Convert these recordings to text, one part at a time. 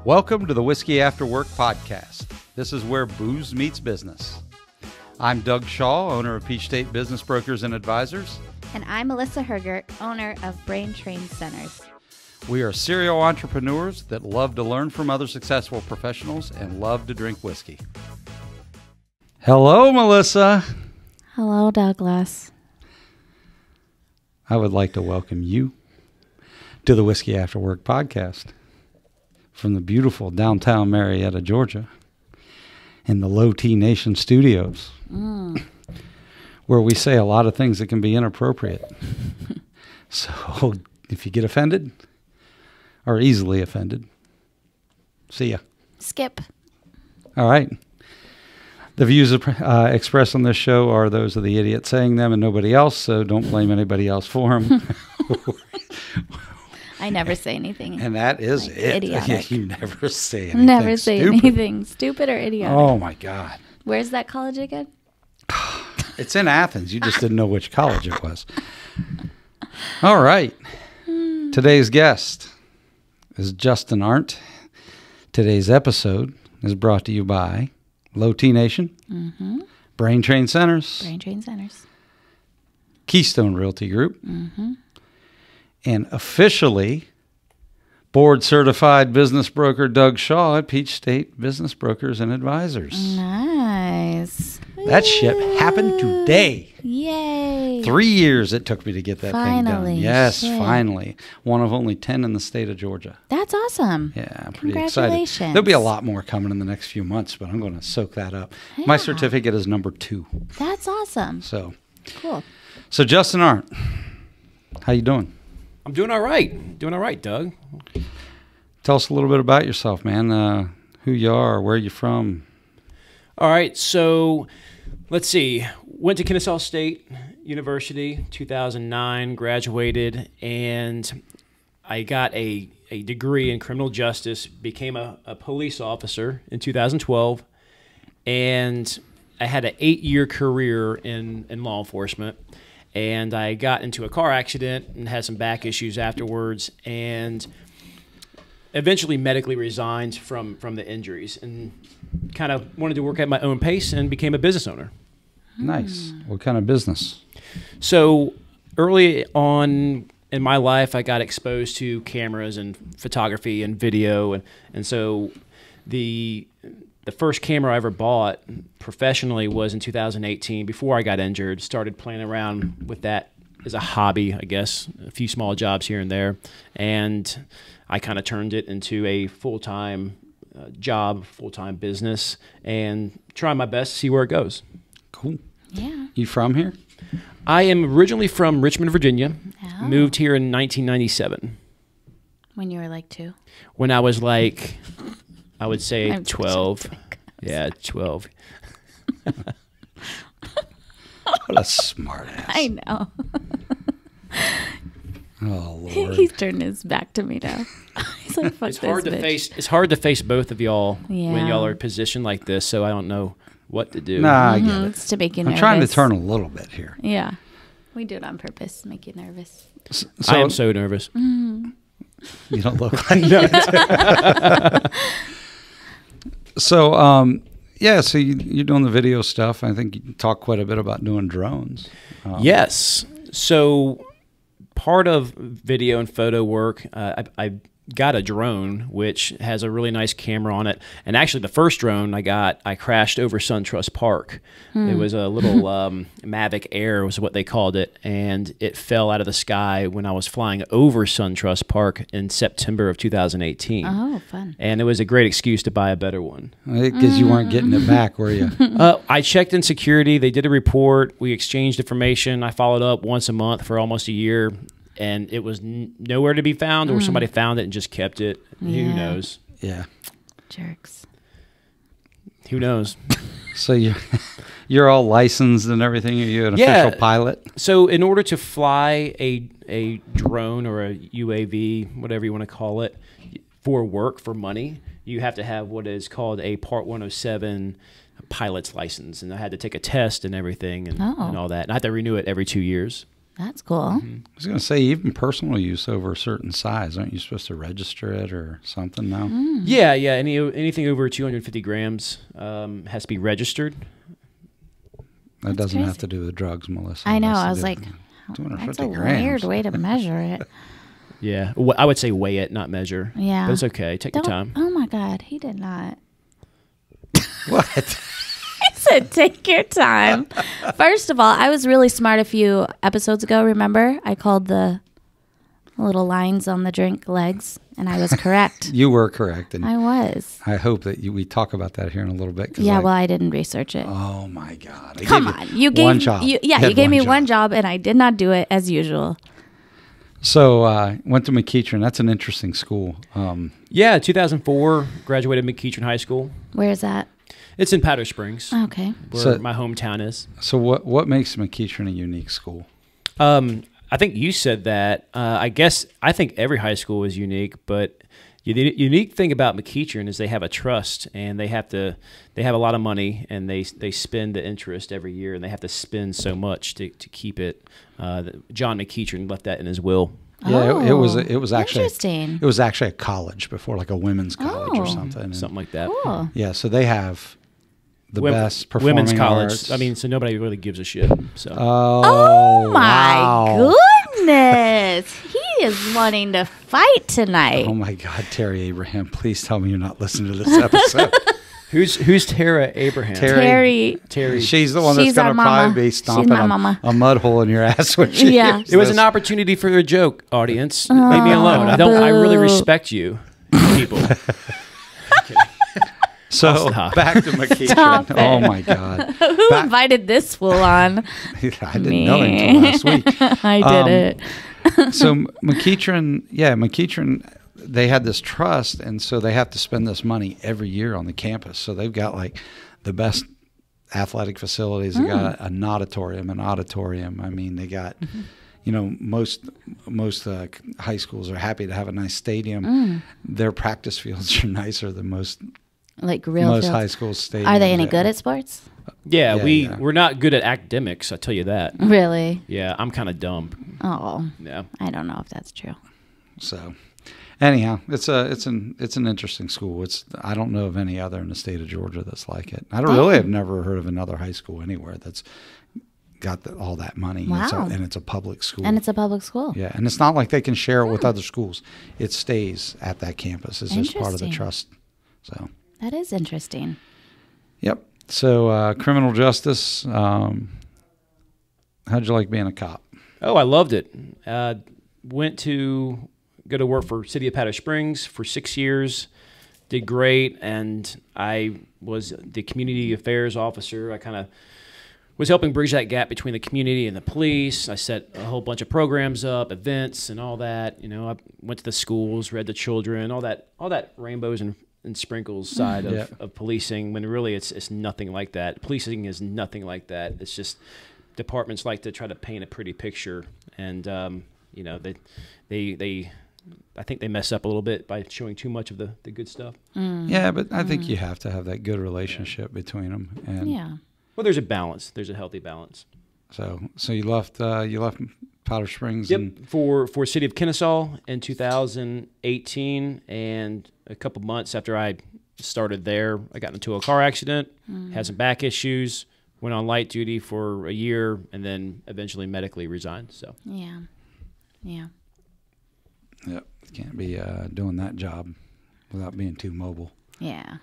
Welcome to the Whiskey After Work podcast. This is where booze meets business. I'm Doug Shaw, owner of Peach State Business Brokers and Advisors. And I'm Melissa Hergert, owner of Brain Train Centers. We are serial entrepreneurs that love to learn from other successful professionals and love to drink whiskey. Hello, Melissa. Hello, Douglas. I would like to welcome you to the Whiskey After Work podcast from the beautiful downtown Marietta, Georgia, in the Low T Nation studios, where we say a lot of things that can be inappropriate. So if you get offended or easily offended, see ya. Skip. All right. The views expressed on this show are those of the idiot saying them and nobody else, so don't blame anybody else for them. I never say anything. And that is like it. Idiotic. You never say anything Never say stupid. anything stupid or idiotic. Oh, my God. Where's that college again? It's in Athens. You just didn't know which college it was. All right. Today's guest is Justin Arndt. Today's episode is brought to you by Low T Nation, Brain Train Centers, Keystone Realty Group, and officially board-certified business broker Doug Shaw at Peach State Business Brokers and Advisors. Nice. That shit happened today. Yay. 3 years it took me to get that thing done. Finally. Yes, Shit. finally. One of only 10 in the state of Georgia. That's awesome. Yeah, I'm pretty excited. Congratulations. There'll be a lot more coming in the next few months, but I'm going to soak that up. Yeah. My certificate is number 2. That's awesome. So Justin Arndt, how you doing? I'm doing all right. Doing all right, Doug. Tell us a little bit about yourself, man. Who you are, where you from. All right, so let's see. Went to Kennesaw State University, 2009, graduated, and I got a degree in criminal justice, became a police officer in 2012, and I had an 8-year career in law enforcement. And I got into a car accident and had some back issues afterwards, and eventually medically resigned from the injuries and kind of wanted to work at my own pace and became a business owner. Nice. What kind of business? So early on in my life, I got exposed to cameras and photography and video, and so the first camera I ever bought professionally was in 2018. Before I got injured, started playing around with that as a hobby, I guess, a few small jobs here and there. And I kind of turned it into a full-time job, full-time business, and trying my best to see where it goes. Cool. Yeah. You from here? I am originally from Richmond, Virginia. Oh. Moved here in 1997. When you were like 2? When I was like, I would say I'm 12. such a dick. Yeah, 12. What a smart ass. I know. Oh, Lord. He's turned his back to me now. He's like, fuck It's this hard to bitch. face. It's hard to face both of y'all Yeah. when y'all are positioned like this. So I don't know what to do. Nah, I get it. It's to make you I'm nervous. trying to turn a little bit here. Yeah. We do it on purpose, make you nervous. I am so nervous. You don't look like that. So, yeah, so you're doing the video stuff. I think you talk quite a bit about doing drones. Yes. So part of video and photo work, I got a drone which has a really nice camera on it. And actually, the first drone I crashed over SunTrust Park. It was a little Mavic Air was what they called it, and it fell out of the sky when I was flying over SunTrust Park in September of 2018. Oh, fun. And it was a great excuse to buy a better one. Because you weren't getting it back, were you? I checked in security. They did a report. We exchanged information. I followed up once a month for almost a year. And it was nowhere to be found, or somebody found it and just kept it. Yeah. Who knows? Yeah. Jerks. Who knows? So you're all licensed and everything? Are you an official pilot? So in order to fly a drone or a UAV, whatever you want to call it, for work, for money, you have to have what is called a Part 107 pilot's license. And I had to take a test and everything and all that. And I had to renew it every 2 years. That's cool. I was going to say, even personal use over a certain size, aren't you supposed to register it or something now? Yeah. Anything over 250 grams has to be registered. That doesn't crazy. have to do with drugs, Melissa. I know. That's to I was do like, with 250 that's a grams. weird way to measure it. Yeah. I would say weigh it, not measure. Yeah. But it's okay. Take your time. Oh my God, he did not. What? I said, take your time. First of all, I was really smart a few episodes ago. Remember, I called the little lines on the drink legs, and I was correct. You were correct. And I was. I hope that we talk about that here in a little bit. Yeah, well, I didn't research it. Oh, my God. Come on. You gave one job. You had gave me job. one job, and I did not do it as usual. So went to McEachern. That's an interesting school. Yeah, 2004, graduated McEachern High School. Where is that? It's in Powder Springs, Okay. where my hometown is. So what makes McEachern a unique school? I think you said that. I think every high school is unique, but the unique thing about McEachern is they have a trust, and they have a lot of money, and they spend the interest every year, and they have to spend so much to keep it. John McEachern left that in his will. Yeah, it was actually interesting. It was actually a college before, like a women's college or something. And Something like that. Cool. yeah, so they have the best performing women's college. arts. I mean, so nobody really gives a shit. So Oh my wow. goodness. He is wanting to fight tonight. Oh my God, Terry Abraham! Please tell me you're not listening to this episode. who's Tara Abraham? Terry. She's the one that's She's going our to mama. probably be She's stomping my mama. a mud hole in your ass when she Yeah. hears It was this. an opportunity for a joke, audience. Leave me alone. I really boo. respect you, people. So Stop. back to McEachern. Stop it. Oh my God! Who Back- invited this fool on? I didn't know until last week. I did it. So McEachern, they had this trust, and so they have to spend this money every year on the campus. So they've got like the best athletic facilities. They got an auditorium. I mean, they got, most high schools are happy to have a nice stadium. Their practice fields are nicer than most Real most fields. high school stadiums. Are they any good at sports? Yeah, Yeah. we're not good at academics. I tell you that. Really? Yeah, I'm kind of dumb. Oh, Yeah. I don't know if that's true. So, anyhow, it's an interesting school. I don't know of any other in the state of Georgia that's like it. I have never heard of another high school anywhere that's got all that money. Wow. And it's a public school. And it's a public school. Yeah, and it's not like they can share it with other schools. It stays at that campus. It's just part of the Interesting. trust. So, That is interesting. yep. So, criminal justice. How'd you like being a cop? Oh, I loved it. Went to go to work for City of Powder Springs for 6 years. Did great, and I was the community affairs officer. I kind of was helping bridge that gap between the community and the police. I set a whole bunch of programs up, events, and all that. I went to the schools, read the children, all that rainbows and sprinkles side of policing, when really it's nothing like that. Policing is nothing like that. It's just departments like to try to paint a pretty picture, and they I think they mess up a little bit by showing too much of the good stuff. Yeah, but I think you have to have that good relationship between them. And Yeah. Well, there's a balance. There's a healthy balance. So you left Powder Springs. Yep, And for City of Kennesaw in 2018, and a couple months after I started there, I got into a car accident, had some back issues, went on light duty for a year, and then eventually medically resigned. So Yeah. Yep, can't be doing that job without being too mobile. Yeah.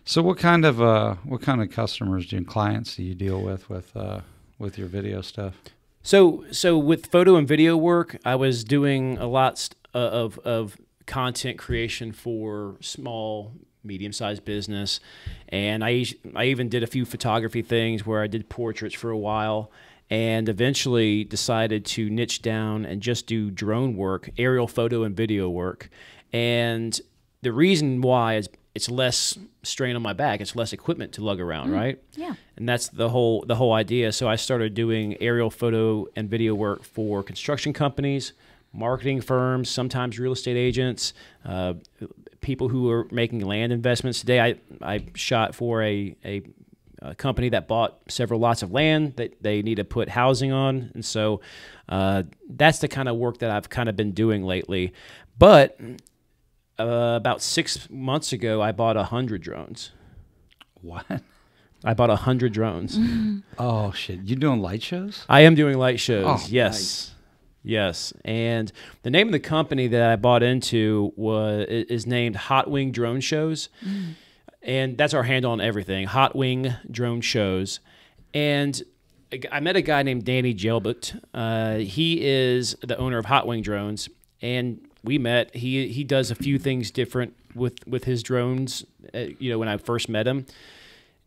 So what kind of customers and clients do you deal with your video stuff? So with photo and video work, I was doing a lot of content creation for small, medium-sized business, and I even did a few photography things where I did portraits for a while, and eventually decided to niche down and just do drone work, aerial photo and video work. And the reason why is it's less strain on my back. It's less equipment to lug around, right? Yeah. And that's the whole idea. So I started doing aerial photo and video work for construction companies, marketing firms, sometimes real estate agents, people who are making land investments. Today I shot for a company that bought several lots of land that they need to put housing on. And so that's the kind of work that I've kind of been doing lately. But about 6 months ago, I bought 100 drones. What? I bought 100 drones. Oh, shit. You doing light shows? I am doing light shows. Oh, Yes. nice. Yes. And the name of the company that I bought into is named Hot Wing Drone Shows. And that's our handle on everything, Hot Wing Drone Shows. And I met a guy named Danny Gelbut. He is the owner of Hot Wing Drones. And we met. He does a few things different with his drones, when I first met him.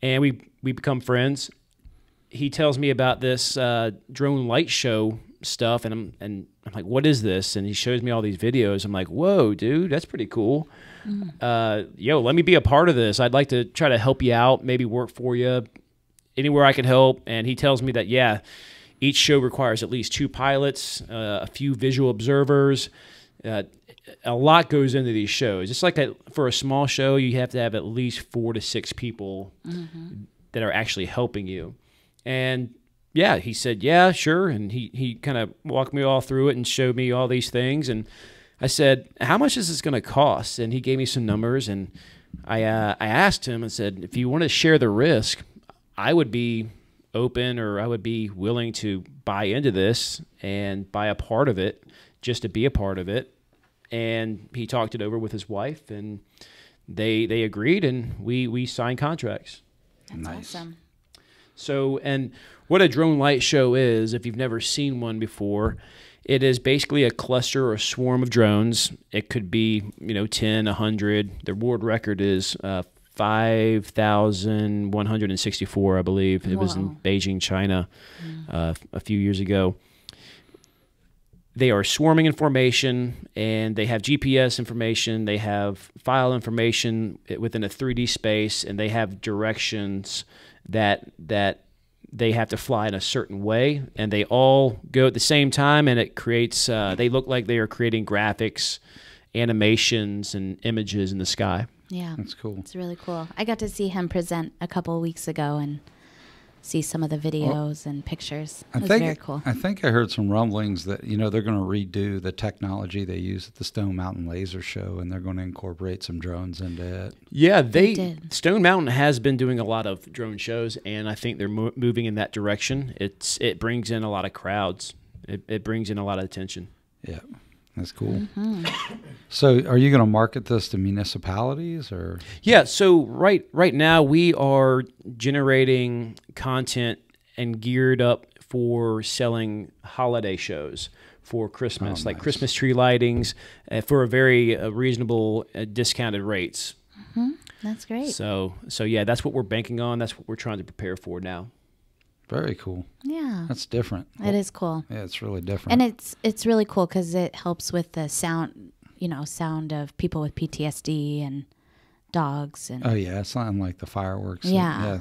And we become friends. He tells me about this drone light show stuff, and I'm like, what is this? And he shows me all these videos. I'm like, whoa, dude, that's pretty cool. Let me be a part of this. I'd like to try to help you out, maybe work for you anywhere I can help. And he tells me that, each show requires at least 2 pilots, a few visual observers. A lot goes into these shows. It's like for a small show, you have to have at least 4 to 6 people that are actually helping you. And he said, yeah, sure. And he kind of walked me all through it and showed me all these things. And I said, how much is this going to cost? And he gave me some numbers. And I asked him and said, if you want to share the risk, I would be open, or I would be willing to buy into this and buy a part of it just to be a part of it. And he talked it over with his wife, and they agreed, and we signed contracts. That's awesome. So, and what a drone light show is, if you've never seen one before, it is basically a cluster or a swarm of drones. It could be, 10, 100. The world record is 5,164, I believe. It was in Beijing, China, a few years ago. They are swarming in formation, and they have GPS information. They have file information within a 3D space, and they have directions that they have to fly in a certain way, and they all go at the same time, and it creates, they look like they are creating graphics, animations, and images in the sky. Yeah. That's cool. It's really cool. I got to see him present a couple of weeks ago and see some of the videos and pictures. It was very cool. I think I heard some rumblings that, they're going to redo the technology they use at the Stone Mountain Laser Show, and they're going to incorporate some drones into it. Yeah, They did. Stone Mountain has been doing a lot of drone shows, and I think they're moving in that direction. It brings in a lot of crowds. It brings in a lot of attention. Yeah, that's cool. So are you going to market this to municipalities, or? Yeah, so right now we are generating content and geared up for selling holiday shows for Christmas, like nice. Christmas tree lightings for a very reasonable discounted rates. That's great. So yeah, that's what we're banking on. That's what we're trying to prepare for now. Very cool. Yeah. That's different. It is cool. Yeah, it's really different. And it's really cool because it helps with the sound, sound of people with PTSD and dogs. And Oh yeah, it's not like the fireworks. Yeah.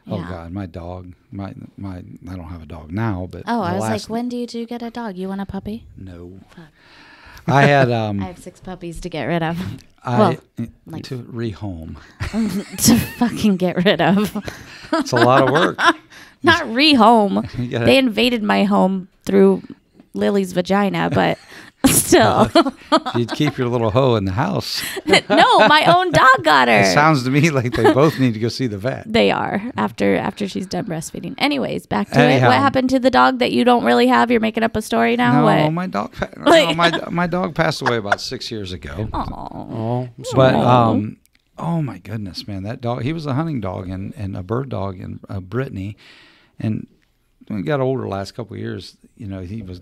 Oh Yeah. God, my dog. My I don't have a dog now, but Oh, I the was last- like, when did you get a dog? You want a puppy? No. I had I have 6 puppies to get rid of. I like- to rehome. To fucking get rid of. It's a lot of work. Not rehome. You gotta- They invaded my home through Lily's vagina, but still. You'd keep your little hoe in the house. No, my own dog got her. It sounds to me like they both need to go see the vet. They are after she's done breastfeeding. Anyways, back to Anyhow. it. What happened to the dog that you don't really have? You're making up a story now. No, What? my dog. Like- My dog passed away about 6 years ago. Oh, But oh my goodness, man, that dog. He was a hunting dog and a bird dog, and Brittany. And when he got older, last couple of years, he was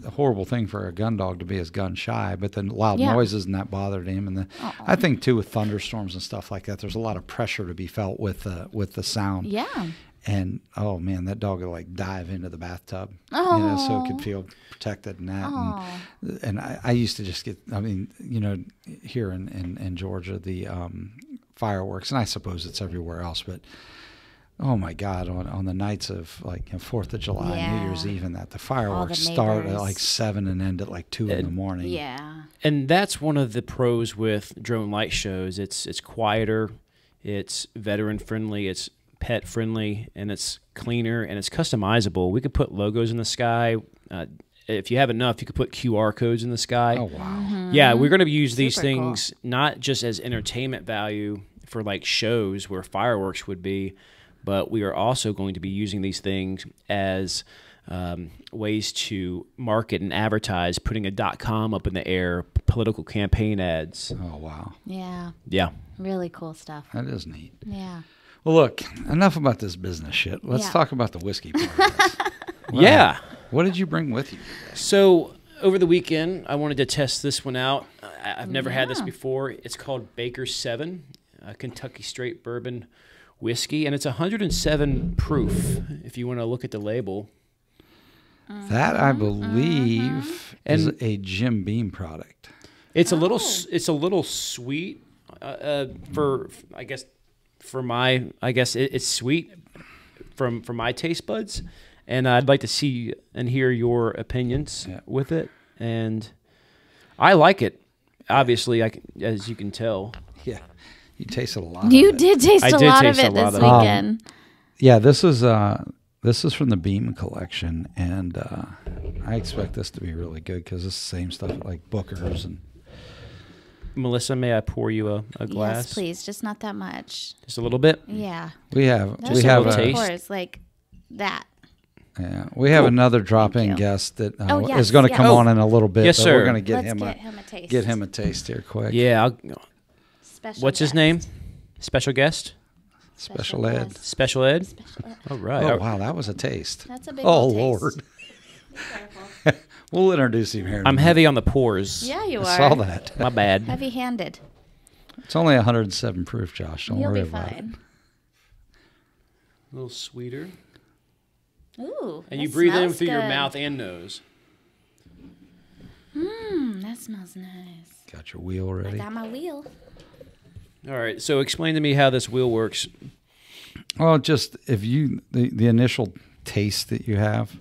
a horrible thing for a gun dog to be as gun shy. But the loud noises and that bothered him. And I think too with thunderstorms and stuff like that, there's a lot of pressure to be felt with the sound. yeah. And oh man, that dog would like dive into the bathtub, Oh. so it could feel protected and that. And I used to just get, here in Georgia, the fireworks, and I suppose it's everywhere else, but oh my God, on the nights of like 4th of July, Yeah. New Year's Eve, and that the fireworks the start at neighbors. like 7 and end at like 2 in the morning. Yeah. And that's one of the pros with drone light shows. It's quieter, it's veteran friendly, it's pet friendly, and it's cleaner, and it's customizable. We could put logos in the sky. If you have enough, you could put QR codes in the sky. Oh, wow. Yeah, we're going to use these Super cool. things not just as entertainment value for like shows where fireworks would be, but we are also going to be using these things as ways to market and advertise, putting a .com up in the air, political campaign ads. Oh, wow. Yeah. Yeah. Really cool stuff. That is neat. Yeah. Well, look, enough about this business shit. Let's Yeah. talk about the whiskey part of this. Yeah. What did you bring with you? So over the weekend, I wanted to test this one out. I've never had this before. It's called Baker 7, Kentucky Straight Bourbon whiskey, and it's 107 proof if you want to look at the label. That, I believe, is And- a Jim Beam product. It's a little sweet for I guess it's sweet from my taste buds, and I'd like to see and hear your opinions with it. And I like it. Obviously, as you can tell. Yeah. You tasted a lot You of it. did taste I a did lot taste of a it lot this of it. weekend. Yeah, this is from the Beam collection, and I expect this to be really good because it's the same stuff like Booker's. And Melissa, may I pour you a glass? Yes, please. Just not that much. Just a little bit. Yeah. we have That's we have a what it taste. pours, like that. we have Cool. another drop-in you. guest that Oh, yes, is going to yes. come Oh. on in a little bit. Yes, but sir. We're going to Let's get him a taste. here quick. Yeah. Special What's his guest. name? Special guest? Special ed. guest. Special ed? Special ed. All right. Oh wow, that was a taste. That's a big Oh old taste. Lord, Be careful. we'll introduce him here. in a I'm minute. heavy on the pours. Yeah, you are. I saw that. My bad. Heavy-handed. It's only 107 proof, Josh. Don't You'll worry be about it. fine. A little sweeter. Ooh. And you that breathe in smells through your good. mouth and nose. That smells nice. Got your wheel I ready? got my wheel. All right. So explain to me how this wheel works. Well, just if you the initial taste that you have,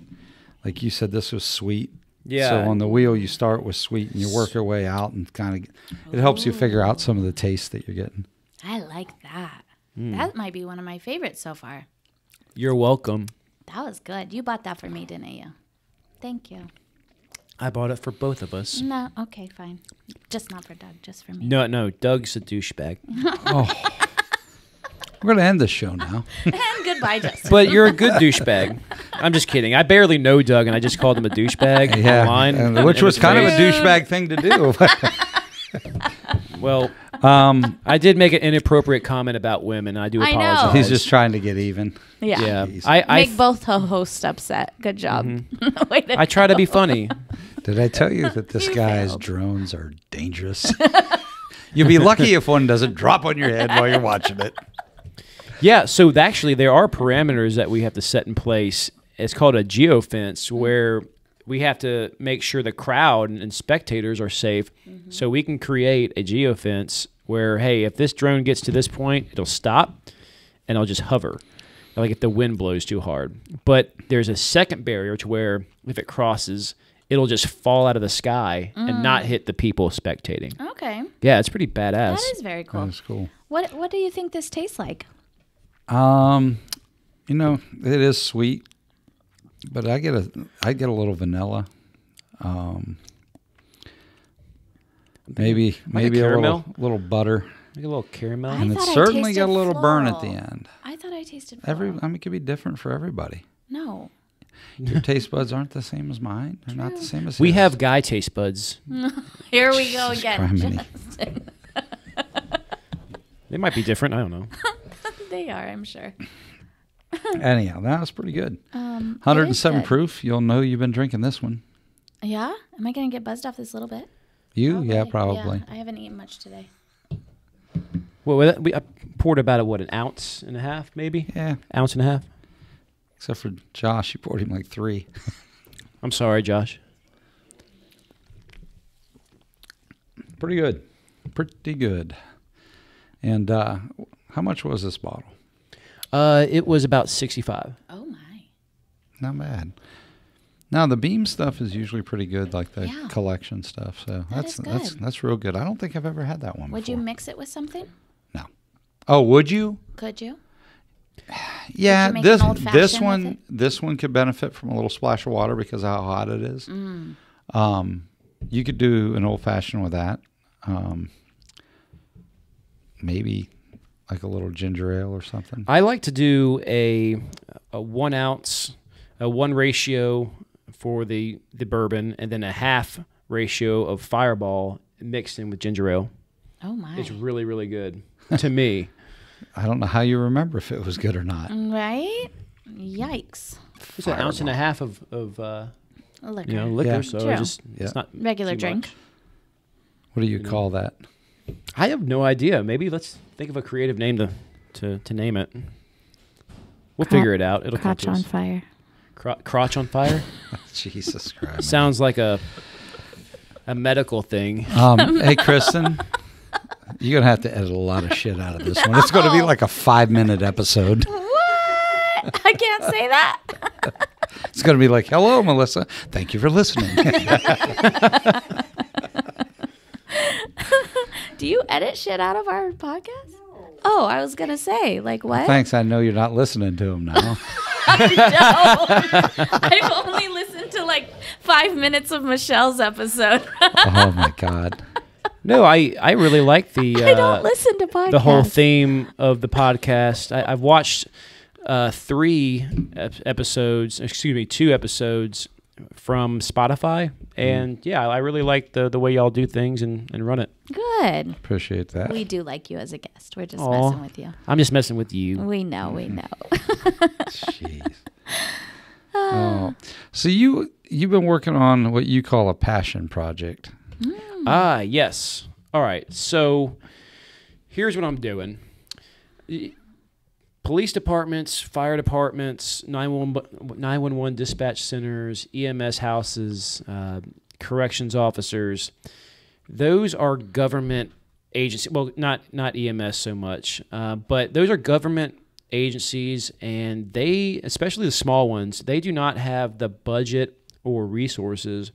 like you said, this was sweet. Yeah. So on the wheel, you start with sweet, and you work your way out, and kind of it helps you figure out some of the taste that you're getting. I like that. That might be one of my favorites so far. You're welcome. That was good. You bought that for me, didn't you? Thank you. I bought it for both of us. No, okay, fine. Just not for Doug, just for me. No. Doug's a douchebag. We're going to end this show now. And goodbye, Justin. But you're a good douchebag. I'm just kidding. I barely know Doug, and I just called him a douchebag online. and which And was it's kind of a very- douchebag thing to do. Well, I did make an inappropriate comment about women. I do I know. apologize. He's just trying to get even. yeah. Yeah. Jeez. I Make both hosts upset. Good job. Way to I try to go. be funny. Did I tell you that this You guy's failed. drones are dangerous? You'll be lucky if one doesn't drop on your head while you're watching it. Yeah, so actually there are parameters that we have to set in place. It's called a geofence, where we have to make sure the crowd and spectators are safe. So we can create a geofence where, hey, if this drone gets to this point, it'll stop and it'll just hover, like if the wind blows too hard. But there's a second barrier to where if it crosses, it'll just fall out of the sky and not hit the people spectating. Okay. Yeah, it's pretty badass. That is very cool. That's cool. What do you think this tastes like? You know, it is sweet, but I get a little vanilla. Maybe a caramel? little butter, Like a little caramel. I and it thought I certainly tasted got a little burn at the floral. end. I thought I tasted I floral. mean, it could be different for everybody. No. Your taste buds aren't the same as mine. They're not the same as We his. have guy taste buds. Here we go again. Criminy. Justin. They might be different. I don't know. They are, I'm sure. Anyhow, that was pretty good. It is 107 good. proof. You'll know you've been drinking this one. Yeah? Am I going to get buzzed off this little bit? Yeah, probably. Yeah, I haven't eaten much today. Well, I poured about an ounce and a half, maybe. Yeah, Ounce and a half. except for Josh, you poured him like 3. I'm sorry, Josh. Pretty good. Pretty good. And how much was this bottle? It was about 65. Oh, my. Not bad. Now the Beam stuff is usually pretty good, like the Yeah. collection stuff. So That is good. that's real good. I don't think I've ever had that one Would you before. mix it with something? No. Oh, would you? Could you? Yeah, Did you make an old this fashioned with this one could benefit from a little splash of water because of how hot it is. You could do an old fashioned with that. Maybe like a little ginger ale or something. I like to do a 1 ounce, a 1 ratio for the bourbon, and then a half ratio of Fireball mixed in with ginger ale. Oh my! It's really, really good to me. I don't know how you remember if it was good or not. Right? Yikes! It's an ounce and a half of Liquor. liquor, Yeah. so True. it's not Regular too drink. much. What do you call that? I have no idea. Maybe let's think of a creative name to name it. We'll figure it out. It'll come Crotch to on us. fire. Crotch on fire. Jesus Christ. Sounds like a medical thing. Hey, Kristen, you're going to have to edit a lot of shit out of this one. It's going to be like a 5-minute episode. What? I can't say that. It's going to be like, hello, Melissa. Thank you for listening. Do you edit shit out of our podcast? No. Oh, I was gonna say, like what? Thanks. I know you're not listening to him now. I've only listened to like 5 minutes of Michelle's episode. Oh, my God. No, I really like the I don't listen to podcasts. the whole theme of the podcast. I've watched 2 episodes from Spotify, and yeah, I really like the way y'all do things and run it. Good. Appreciate that. We do like you as a guest. We're just Aw. messing with you. I'm just messing with you. We know. Jeez. Oh. So you've been working on what you call a passion project. Ah, yes. All right. So here's what I'm doing. Police departments, fire departments, 911 dispatch centers, EMS houses, corrections officers, those are government agencies. Well, not EMS so much, but those are government agencies, and they, especially the small ones, they do not have the budget or resources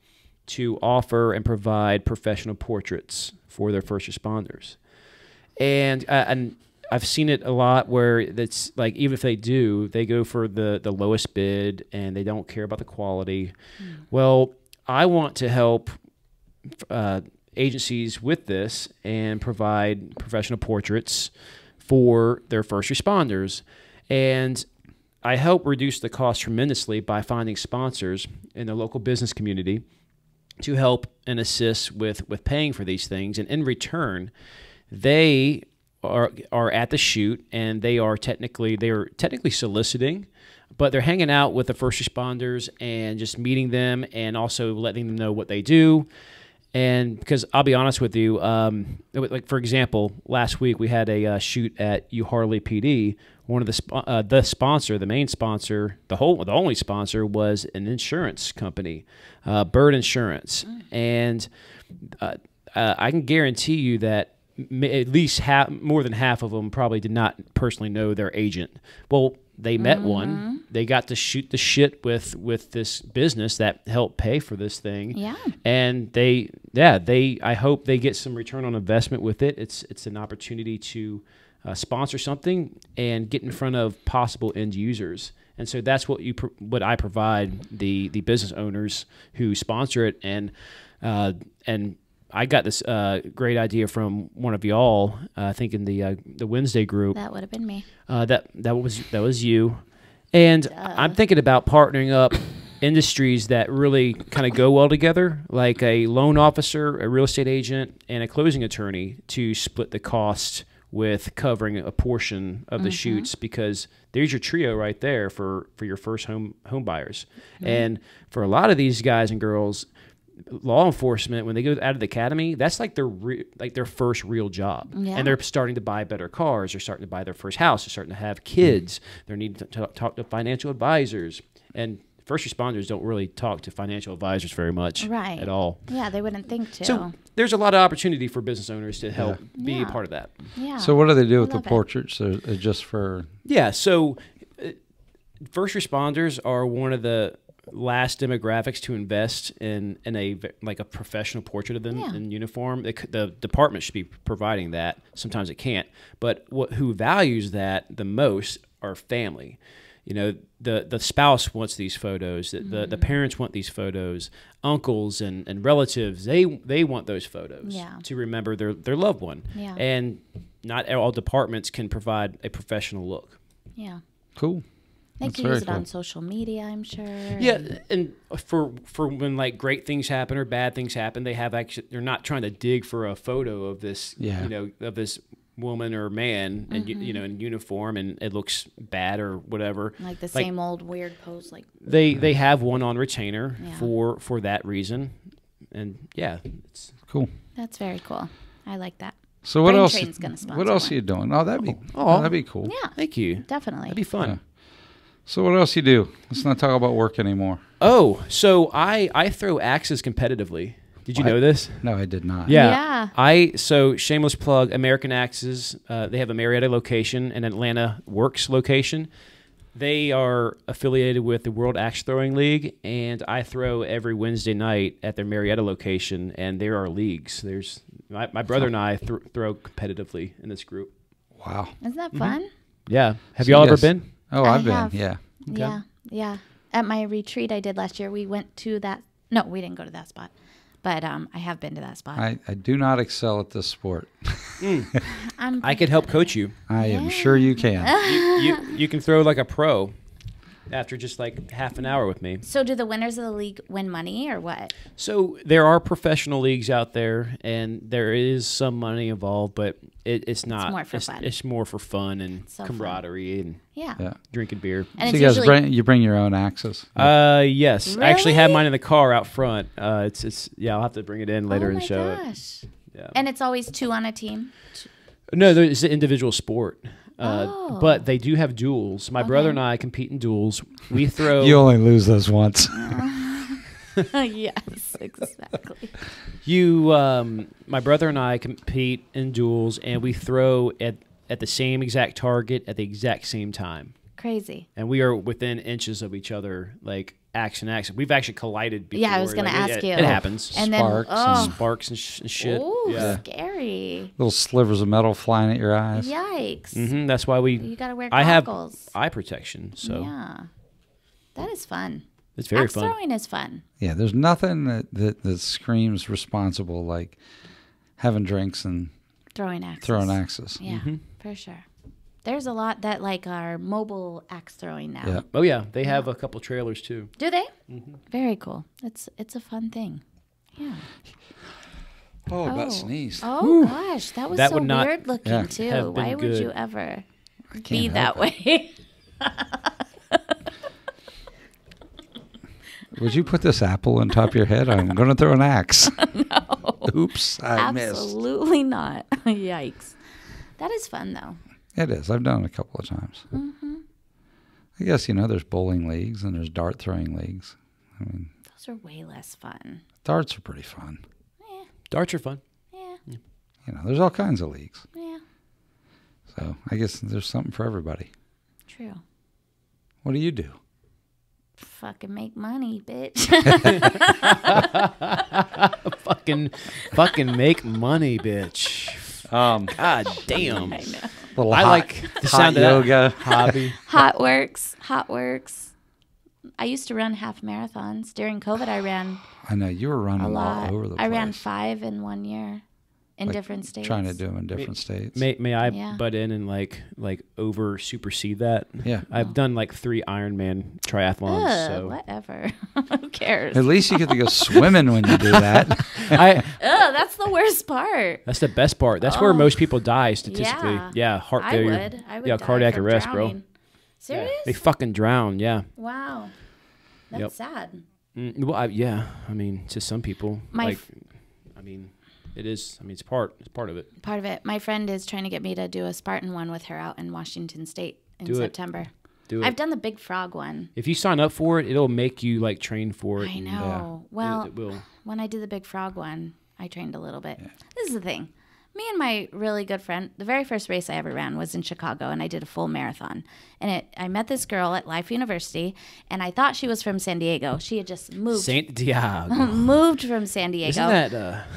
to offer and provide professional portraits for their first responders. And I've seen it a lot where it's like, even if they do, they go for the lowest bid and they don't care about the quality. Well, I want to help agencies with this and provide professional portraits for their first responders. And I help reduce the cost tremendously by finding sponsors in the local business community to help and assist with paying for these things. And in return, they are at the shoot, and they are technically soliciting, but they're hanging out with the first responders and just meeting them and also letting them know what they do. And because I'll be honest with you, like for example, last week we had a shoot at U Harley PD. One of the sponsor, the main sponsor, the only sponsor was an insurance company, Bird Insurance, and I can guarantee you that at least more than half of them probably did not personally know their agent. Well, they met one. They got to shoot the shit with this business that helped pay for this thing. Yeah. And I hope they get some return on investment with it. It's an opportunity to sponsor something and get in front of possible end users. And so that's what I provide the business owners who sponsor it. And I got this great idea from one of y'all. I think in the Wednesday group. That would have been me. That was you. And I'm thinking about partnering up industries that really kind of go well together, like a loan officer, a real estate agent, and a closing attorney, to split the cost with covering a portion of the shoots, because there's your trio right there for your first home buyers. And for a lot of these guys and girls, law enforcement, when they go out of the academy, that's like their first real job. Yeah. And they're starting to buy better cars. They're starting to buy their first house. They're starting to have kids. They're needing to talk to financial advisors. And first responders don't really talk to financial advisors very much at all. Yeah, they wouldn't think to. So there's a lot of opportunity for business owners to help be a part of that. Yeah. So what do they do with the love it. portraits? Just for... Yeah, so first responders are one of the last demographics to invest in a professional portrait of them in uniform. The department should be providing that. Sometimes it can't. But who values that the most are family. You know, the spouse wants these photos. The parents want these photos. Uncles and relatives, they want those photos to remember their loved one. Yeah. And not all departments can provide a professional look. Yeah. Cool. They That's can very use it cool. on social media, I'm sure. Yeah, and for when like great things happen or bad things happen, they're not trying to dig for a photo of this, of this woman or man and in uniform and it looks bad or whatever. Like the same old weird pose. Like they have one on retainer for that reason, and it's Cool. that's very cool. I like that. So what Brain else? Train's gonna sponsor What else one. are you doing? Oh, that'd be cool. Yeah, Thank you. definitely. That'd be fun. Yeah. So what else you do? Let's not talk about work anymore. Oh, so I throw axes competitively. Did you know this? No, I did not. Yeah. So shameless plug, American Axes, they have a Marietta location and Atlanta Works location. They are affiliated with the World Axe Throwing League, and I throw every Wednesday night at their Marietta location, and there are leagues. There's my brother and I throw competitively in this group. Wow. Isn't that fun? Yeah. Have So y'all you ever guys- been? Oh, I I've been. have. Yeah. Yeah. Yeah. At my retreat I did last year, we went to that. No, we didn't go to that spot. But I have been to that spot. I do not excel at this sport. I could help coach you. I am sure you can. You can throw like a pro after just like half an hour with me. So do the winners of the league win money or what? So there are professional leagues out there, and there is some money involved, but it's not. It's more for fun. It's more for fun and So camaraderie and Yeah. Yeah. drinking beer. And So it's you guys usually bring your own axes. Yes, I actually have Really? mine in the car out front. It's I'll have to bring it in later oh and my show it. gosh. Yeah. And it's always 2 on a team. No, it's an individual sport. Oh. But they do have duels. My brother and I compete in duels. We throw. You only lose those once. Yes, exactly. My brother and I compete in duels, and we throw at the same exact target at the exact same time. Crazy. And we are within inches of each other, like axe and axe. We've actually collided before. Yeah, I was gonna ask you. It happens. And then Sparks and- Sparks and shit. Ooh, Yeah. scary. Little slivers of metal flying at your eyes. Yikes. That's why You got to wear I have goggles. eye protection, so Yeah. That is fun. it's very Axe fun. throwing is fun. Yeah, there's nothing that screams responsible like having drinks and Throwing axes. throwing axes. Yeah, for sure. There's a lot that like are mobile axe throwing now. Yeah. Oh yeah, they have a couple trailers too. Do they? Very cool. It's a fun thing. Yeah. Oh, I about sneezed. Oh gosh, that was That so would not weird looking Yeah. too. have been Why would good. you ever I can't be help that it. way? Would you put this apple on top of your head? I'm going to throw an axe. No. Oops, I missed. Absolutely not. Yikes. That is fun though. It is. I've done it a couple of times. I guess, there's bowling leagues and there's dart throwing leagues. I mean, Those are way less fun. darts are pretty fun. Darts are fun. Yeah. There's all kinds of leagues. Yeah. So I guess there's something for everybody. True. What do you do? Fucking make money, bitch. fucking make money, bitch. God damn. I know. Little I hot, like the hot sound of that yoga. hobby. Hot works. I used to run half marathons. During COVID, I ran I know you were running a lot. all over the place. I ran 5 in 1 year in different states. Trying to do them in different states. May I Yeah. butt in and like over supersede that? Yeah. I've done like 3 Ironman triathlons. Ugh, So whatever. Who cares? At least you get to go swimming when you do that. Ugh, that's the worst part. that's the best part. That's where most people die statistically. Yeah. Yeah, heart I failure. would. Yeah, die cardiac from arrest, drowning. bro. Serious? They fucking drown. Yeah. Wow. That's Yep. sad. Well, I mean, to some people, My it is. I mean, it's part of it. Part of it. My friend is trying to get me to do a Spartan one with her out in Washington State in Do it. September. Do it. I've done the Big Frog one. If you sign up for it, it'll make you like train for it. I and- know. Well, it will. when I did the Big Frog one, I trained a little bit. This is the thing. Me and my really good friend, the very first race I ever ran was in Chicago, and I did a full marathon. And I met this girl at Life University, and I thought she was from San Diego. She had just moved Saint Diego. moved from San Diego. Isn't that?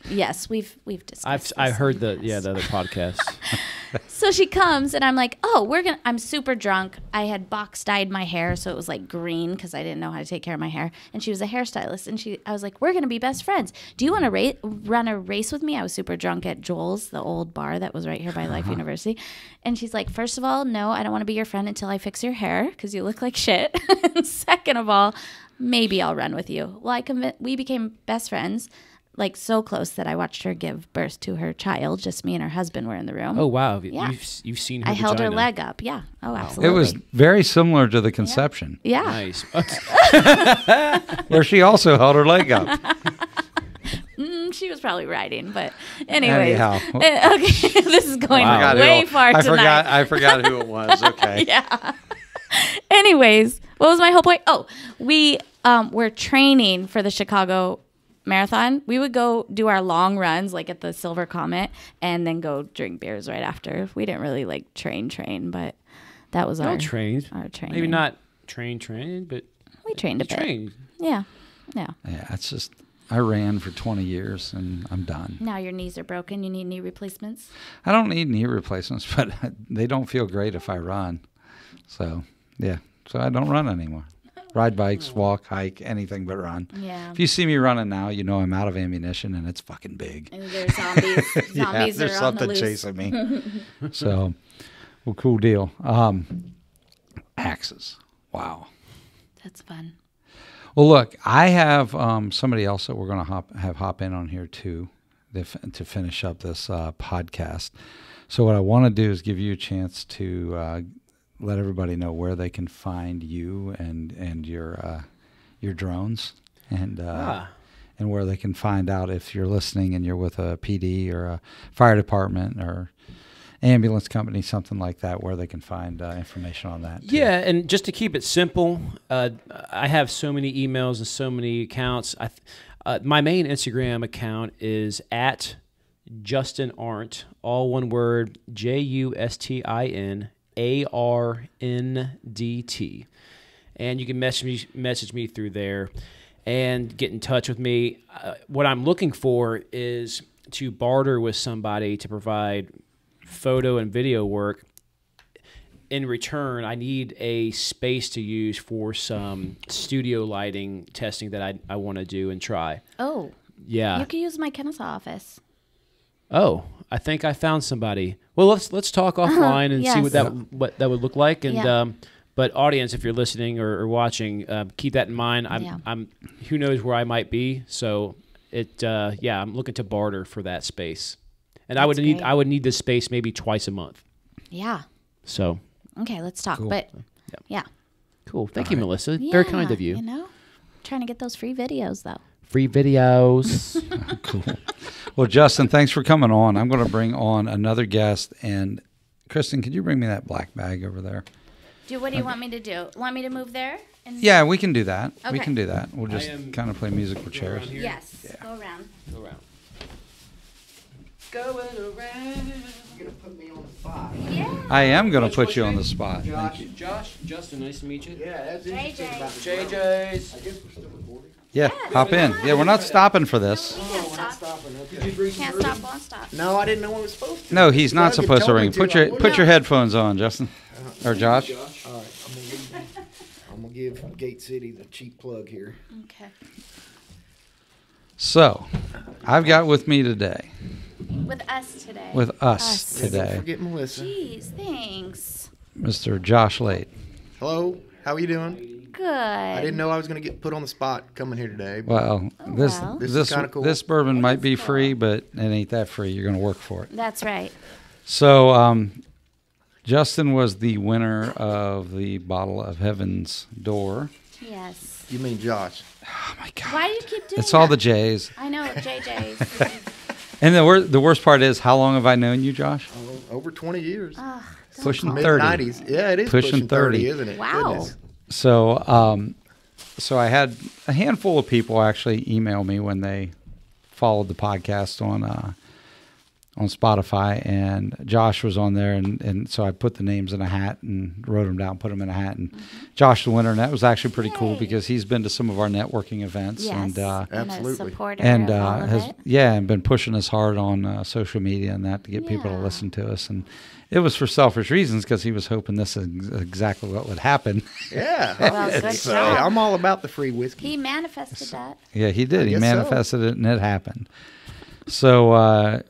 Yes, we've discussed. I this heard in the the other podcast. So she comes and I'm like, oh, I'm super drunk. I had box dyed my hair, so it was like green because I didn't know how to take care of my hair. And she was a hairstylist, and I was like, we're going to be best friends. Do you want to run a race with me? I was super drunk at Joel's, the old bar that was right here by Life University. And she's like, first of all, no, I don't want to be your friend until I fix your hair because you look like shit. And second of all, maybe I'll run with you. Well, we became best friends. Like so close that I watched her give birth to her child. Just me and her husband were in the room. Oh, wow. Yeah. You've seen her I held her vagina. leg up. Yeah. Oh, absolutely. It was very similar to the conception, Yeah. Nice. where she also held her leg up. She was probably riding, but anyways. Anyhow. Okay, this is going Wow. way far tonight. I forgot who it was. Okay. Yeah. Anyways, what was my whole point? Oh, we were training for the Chicago Marathon. We would go do our long runs like at the Silver Comet and then go drink beers right after. We didn't really like train, but that was our trained. Our training. Maybe not trained, but we trained a bit. trained. Yeah. Yeah, it's just, I ran for 20 years and I'm done. Now your knees are broken. You need knee replacements. I don't need knee replacements, but they don't feel great if I run. So, yeah. So I don't run anymore. Ride bikes, walk, hike, anything but run. Yeah. If you see me running now, you know I'm out of ammunition and it's fucking big. And there's zombies. Zombies there's are on the something loose. chasing me. So, well, cool deal. Axes. Wow. That's fun. Well, look, I have somebody else that we're going to hop in on here too to finish up this podcast. So what I want to do is give you a chance to let everybody know where they can find you and your drones and where they can find out if you're listening and you're with a PD or a fire department or ambulance company, something like that, where they can find information on that too. Yeah, and just to keep it simple, I have so many emails and so many accounts. My main Instagram account is at Justin Arndt, all one word, JustinArndt. And you can message me through there and get in touch with me. What I'm looking for is to barter with somebody to provide photo and video work. In return, I need a space to use for some studio lighting testing that I want to do and try. Oh. Yeah. You can use my Kennesaw office. Oh, I think I found somebody. Well, let's talk offline and see Yes. what that would look like. And Yeah. But audience, if you're listening or watching, keep that in mind. I'm who knows where I might be. So I'm looking to barter for that space, and That's great. I would need this space maybe twice a month. Yeah. So Okay, let's talk. Cool. But yeah. cool. Thank you, Melissa. Very kind of you. You know, trying to get those free videos though. Free videos. Cool. Well, Justin, thanks for coming on. I'm going to bring on another guest. And Kristen, could you bring me that black bag over there? What do you want me to do? Want me to move there? Yeah, we can do that. We Okay. can do that. We'll just I am- kind of play musical chairs. around here. Yes. Yeah. Go around. Go around. Going around. You're gonna put me on the spot. Yeah. I am going to What's put you your on name? the spot. Thank you. Justin, nice to meet you. Yeah, that's interesting JJ. about the JJ's. I guess we're still recording. Yeah, hop in. Yeah, we're not stopping for this. Can't We're not stop. stopping. Did you Okay. bring some Can't bourbon? stop. Won't stop. No, I didn't know I was supposed to. No, he's not You supposed to told me ring. to. Put I your wouldn't. headphones on, Justin. Or Josh. All right, I'm gonna give Gate City the cheap plug here. Okay. So, I've got with me today, With us today. with us Us. Don't today, forget Melissa. Jeez, thanks. Mr. Josh Lade. Hello, how are you doing? Good. I didn't know I was gonna get put on the spot coming here today. But Well, Oh, this well. This is this kinda cool. this bourbon It might is be cool. free, but it ain't that free. You're going to work for it. That's right. So, Justin was the winner of the Bottle of Heaven's Door. Yes. you mean Josh? Oh my God! Why do you keep doing It's all the that? J's. I know, JJ's. And the worst part is, how long have I known you, Josh? Oh, over 20 years. Ugh, don't Pushing call Mid 30. 90s. Yeah, it is Pushing pushing 30. 30, isn't it? Wow. Goodness. So I had a handful of people actually email me when they followed the podcast on Spotify, and Josh was on there, and so I put the names in a hat and wrote them down, put them in a hat, and Josh the winner, and that was actually pretty cool because he's been to some of our networking events, Yes. and Absolutely. A supporter and of all of has it. and been pushing us hard on social media and that to get people to listen to us, and it was for selfish reasons because he was hoping this is exactly what would happen. Yeah. Well, good So, job. I'm all about the free whiskey. He manifested that. Yeah, he did. He guess manifested it, and it happened. So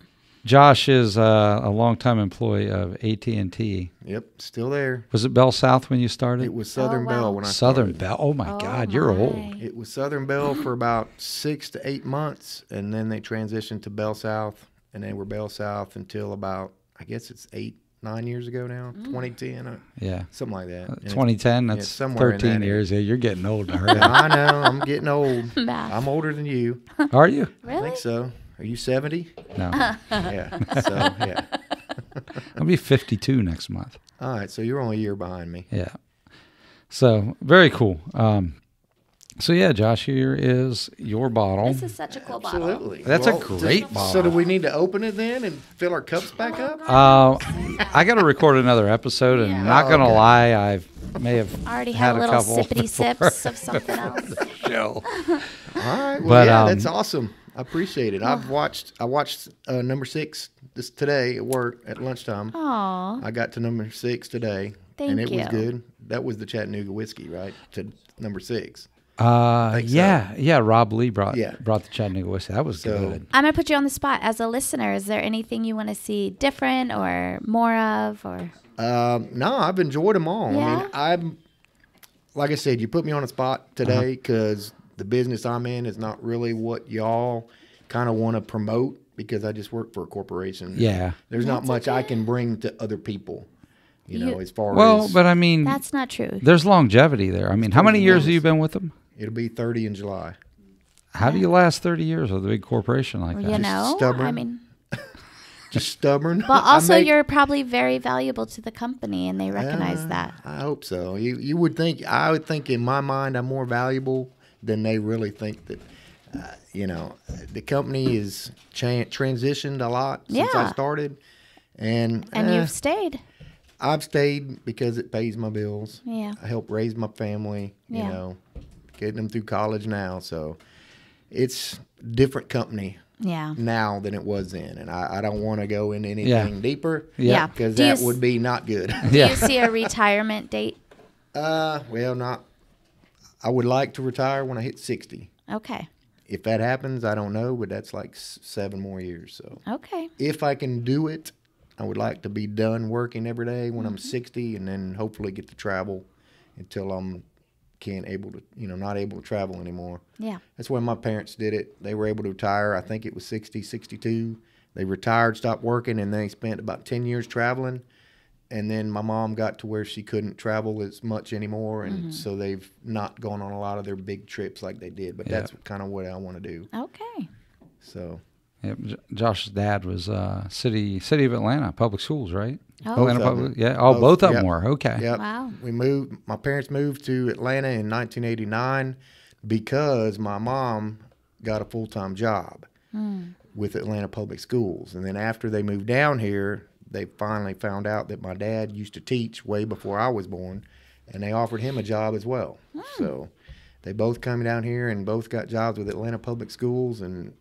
Josh is a longtime employee of AT&T. Yep, still there. Was it Bell South when you started? It was Southern wow. Bell when I Southern started. Bell. Oh my Oh, God, you're old. my. It was Southern Bell for about 6 to 8 months, and then they transitioned to Bell South, and they were Bell South until about, I guess it's 9 years ago now, 2010, Yeah. something like that. And 2010. That's somewhere in 13 that years. Yeah, you're getting old. I know, I'm getting old. Math. I'm older than you. Are you? Really? I think so. Are you 70? No. Yeah. So, yeah. I'll be 52 next month. All right, so you're only a year behind me. Yeah. So very cool. So yeah, Josh, here is your bottle. This is such a cool bottle. Absolutely. That's a great bottle. So do we need to open it then and fill our cups back up? I got to record another episode, and Yeah. not gonna Okay. lie, I may have Already had had a little couple sippity before sips of something else. show. All right. Well, But, yeah, that's awesome. I appreciate it. I watched number 6 this today at work at lunchtime. Aw, I got to number 6 today, Thank and it was you. good. That was the Chattanooga whiskey, right? To number 6. think so. Yeah. Rob Lee brought Yeah. the Chattanooga whiskey. That was So- good. I'm gonna put you on the spot as a listener. Is there anything you want to see different or more of, or No, I've enjoyed them all. Yeah? I mean, like I said, you put me on a spot today because the business I'm in is not really what y'all kind of want to promote because I just work for a corporation. Yeah. There's not That's much okay. I can bring to other people, you know, as far Well, as but I mean, that's not true? there's longevity there. I mean, how many years have you been with them? it'll be 30 in July. How do you last 30 years with a big corporation like that? You know, stubborn. I mean, Just stubborn. but I also make- you're probably very valuable to the company, and they recognize that. I hope so. You would think, I would think in my mind I'm more valuable than they really think that. You know, the company is transitioned a lot since I Yeah. started, and You've stayed. I've stayed because it pays my bills. Yeah. I help raise my family. You Yeah. know, getting them through college now, so it's a different company Yeah. now than it was then, and I don't want to go into anything deeper. Yeah. because Do you that s- would be not good. Do Yeah. you see a retirement date? Well, not. I would like to retire when I hit 60. Okay. If that happens, I don't know, but that's like 7 more years. So Okay. if I can do it, I would like to be done working every day when Mm-hmm. I'm 60, and then hopefully get to travel until I'm not able to travel anymore. Yeah. That's when my parents did it. They were able to retire. I think it was 60, 62. They retired, stopped working, and they spent about 10 years traveling. And then my mom got to where she couldn't travel as much anymore, Mm-hmm. and so they've not gone on a lot of their big trips like they did. But Yeah. that's kind of what I want to do. Okay. So Yep. Josh's dad was City of Atlanta Public Schools, right? Oh. Atlanta Both of Public. them. Yeah. Oh, both of them Yep. were. Okay. Yep. Wow. We moved. My parents moved to Atlanta in 1989 because my mom got a full-time job with Atlanta Public Schools, and then after they moved down here, they finally found out that my dad used to teach way before I was born, and they offered him a job as well. So they both come down here and both got jobs with Atlanta Public Schools, and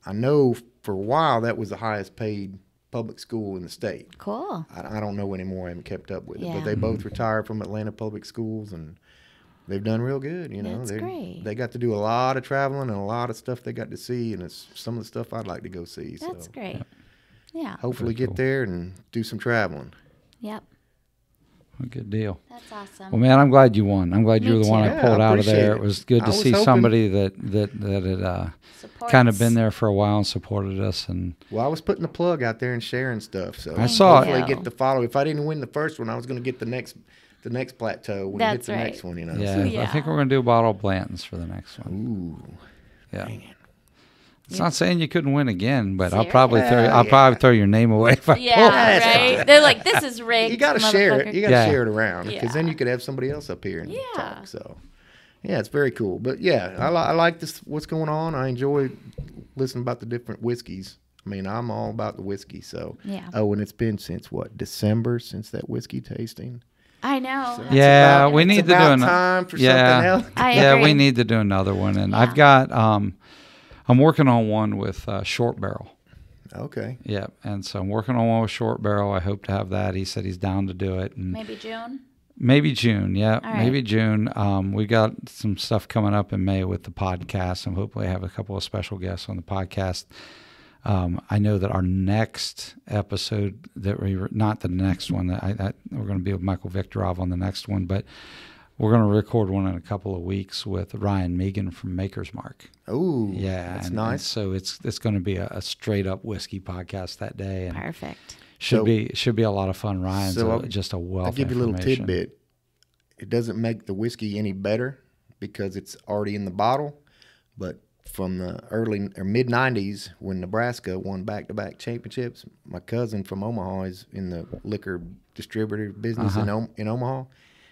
I know for a while that was the highest paid public school in the state. Cool. I don't know anymore. I haven't kept up with it. Yeah. But they both retired from Atlanta Public Schools, and they've done real good. You know, That's great. They got to do a lot of traveling and a lot of stuff they got to see, and it's some of the stuff I'd like to go see. That's so great. Yeah. hopefully Very get cool. there and do some traveling. Yep. A good deal. That's awesome. Well, man, I'm glad you won. I'm glad you Me were the one too. I Yeah, pulled I out of there. appreciate It it. was good I to was see hoping- somebody that had Supports. kind of been there for a while and supported us. And Well, I was putting the plug out there and sharing stuff. So I saw it. hopefully Thank you. get the follow. If I didn't win the first one, I was going to get the next plateau when I hit That's the right. next one. You know. yeah, So- I Yeah. think we're gonna do a bottle of Blanton's for the next one. Ooh. Yeah. Dang it. It's not saying you couldn't win again, but I'll probably Seriously? I'll probably throw your name away if I Yeah, pull it. That's right. fine. They're like, this is rigged. You got to share it. motherfucker. You got to Yeah. share it around because then Yeah. you could have somebody else up here and Yeah. talk. So, yeah, it's very cool. But yeah, I like this. What's going on? I enjoy listening about the different whiskeys. I mean, I'm all about the whiskey. So, Yeah. oh, and it's been since what, December since that whiskey tasting. I know. So- That's Yeah, about- we need It's to do about another. time for Yeah. something else. I Yeah, agree. we need to do another one, and Yeah. I've got. I'm working on one with short barrel. Okay. Yeah, and so I'm working on one with short barrel. I hope to have that. He said he's down to do it, and Maybe June. maybe June. Yeah, All right. maybe June. We got some stuff coming up in May with the podcast, and hopefully have a couple of special guests on the podcast. I know that our next episode that not the next one that we're going to be with Michael Viktorov on the next one, but we're going to record one in a couple of weeks with Ryan Megan from Maker's Mark. Oh, Yeah, that's and nice. so it's going to be a straight up whiskey podcast that day, and Perfect. should So- be a lot of fun. Ryan's so just a wealth. I'll give you a little information. tidbit. It doesn't make the whiskey any better because it's already in the bottle. But from the early or mid 90s, when Nebraska won back-to-back championships, my cousin from Omaha is in the liquor distributor business in Omaha.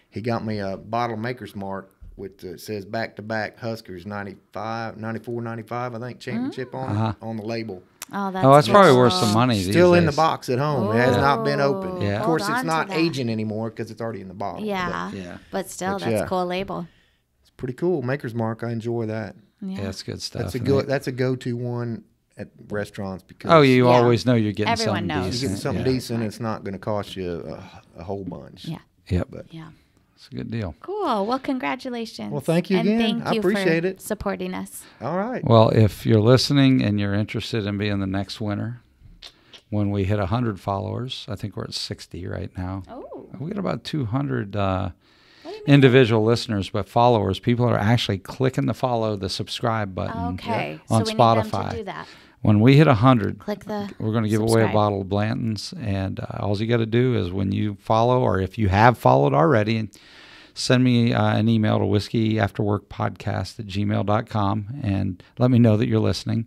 He got me a bottle of Maker's Mark with it says back-to-back Huskers 95, 94, 95, I think, championship on the label. Oh, that's Oh, that's probably cool. worth some money. Still these in the days. box at home. It has not been opened. Yeah. Of course, Hold it's on not to that. aging anymore because it's already in the bottle. Yeah. But Yeah. But still, But that's yeah. a cool label. it's pretty cool. Maker's Mark, I enjoy that. Yeah, that's good stuff. That's a And good. they- That's a go-to one at restaurants because Oh, you Yeah. always know you're getting Everyone something knows. you're decent. getting something yeah. decent. It's not going to cost you a whole bunch. Yeah. Yep, Yeah. it's a good deal. Cool. Well, congratulations. Well, thank you and again. Thank I you appreciate for it. supporting us. All right. Well, if you're listening and you're interested in being the next winner, when we hit 100 followers, I think we're at 60 right now. Oh. We got about 200 What do you mean? individual listeners, but followers. People are actually clicking the follow, the subscribe button Okay. on so we need them Spotify. to do that. When we hit 100, Click the we're going to give away a subscribe. bottle of Blanton's, and all you got to do is when you follow, or if you have followed already, send me an email to whiskeyafterworkpodcast@gmail.com and let me know that you're listening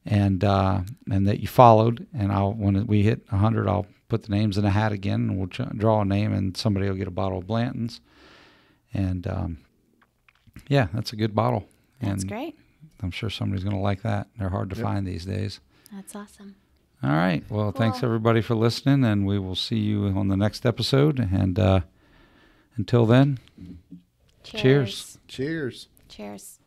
and that you followed. And when we hit 100, I'll put the names in a hat again, and we'll draw a name, and somebody will get a bottle of Blanton's. And yeah, that's a good bottle. That's and great. I'm sure somebody's going to like that. They're hard to find these days. That's awesome. All right. Well, thanks Cool. everybody for listening, and we will see you on the next episode. And until then, cheers. Cheers. Cheers.